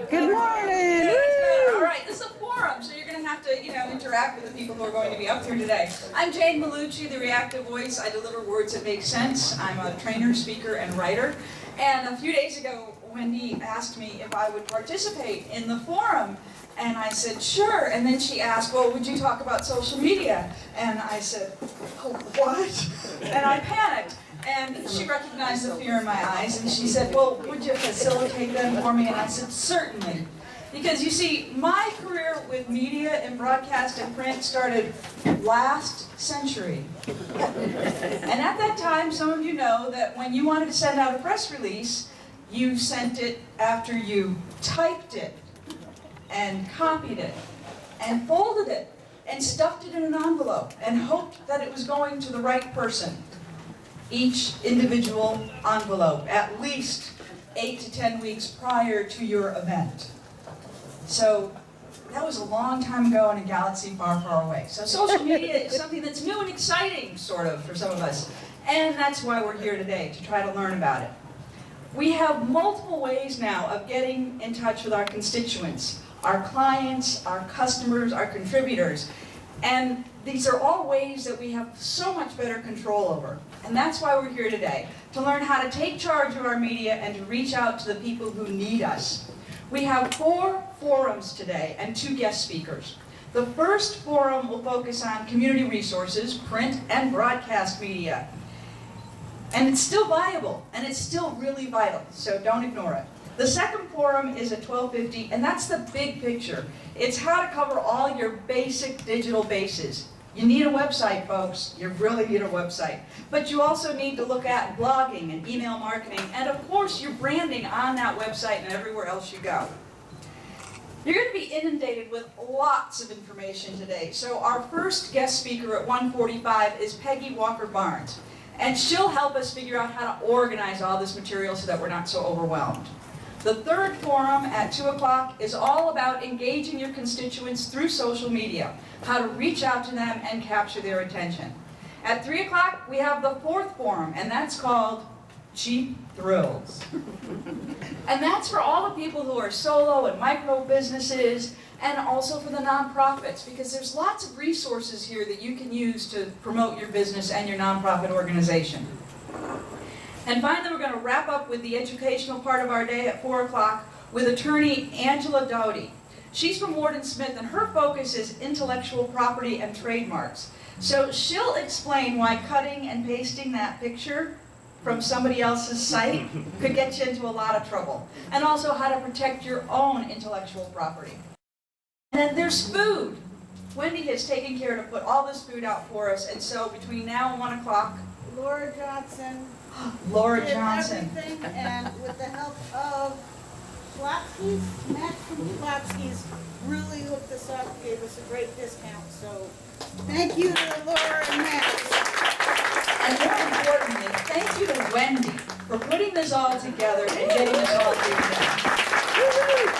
Good morning. All right, this is a forum, so you're going to have to, interact with the people who are going to be up here today. I'm Jane Maulucci, the reactive voice. I deliver words that make sense. I'm a trainer, speaker, and writer. And a few days ago, Wendy asked me if I would participate in the forum. And I said, sure. And then she asked, well, would you talk about social media? And I said, oh, what? And I panicked. And she recognized the fear in my eyes, and she said, well, would you facilitate them for me? And I said, certainly. Because you see, my career with media and broadcast and print started last century. And at that time, some of you know that when you wanted to send out a press release, you sent it after you typed it, and copied it, and folded it, and stuffed it in an envelope, and hoped that it was going to the right person. Each individual envelope, at least 8 to 10 weeks prior to your event. So that was a long time ago in a galaxy far, far away. So social media is something that's new and exciting, sort of, for some of us. And that's why we're here today, to try to learn about it. We have multiple ways now of getting in touch with our constituents, our clients, our customers, our contributors. And these are all ways that we have so much better control over. And that's why we're here today, to learn how to take charge of our media and to reach out to the people who need us. We have 4 forums today and 2 guest speakers. The first forum will focus on community resources, print and broadcast media. And it's still viable, and it's still really vital, so don't ignore it. The second forum is at 12:50, and that's the big picture. It's how to cover all your basic digital bases. You need a website, folks. You really need a website. But you also need to look at blogging and email marketing, and of course your branding on that website and everywhere else you go. You're going to be inundated with lots of information today. So our first guest speaker at 1:45 is Peggy Walker-Barnes. And she'll help us figure out how to organize all this material so that we're not so overwhelmed. The third forum at 2 o'clock is all about engaging your constituents through social media, how to reach out to them and capture their attention. At 3 o'clock, we have the fourth forum, and that's called Cheap Thrills. And that's for all the people who are solo and micro businesses, and also for the nonprofits, because there's lots of resources here that you can use to promote your business and your nonprofit organization. And finally, we're going to wrap up with the educational part of our day at 4 o'clock with attorney Angela Doty. She's from Ward & Smith, and her focus is intellectual property and trademarks. So she'll explain why cutting and pasting that picture from somebody else's site could get you into a lot of trouble, and also how to protect your own intellectual property. And then there's food. Wendy has taken care to put all this food out for us, and so between now and 1 o'clock, Laura Johnson. Laura did Johnson. Everything, and with the help of Schlotsky's, Matt from Schlotsky's really hooked us up, gave us a great discount. So thank you to Laura and Matt. And more importantly, thank you to Wendy for putting this all together and getting us all here today.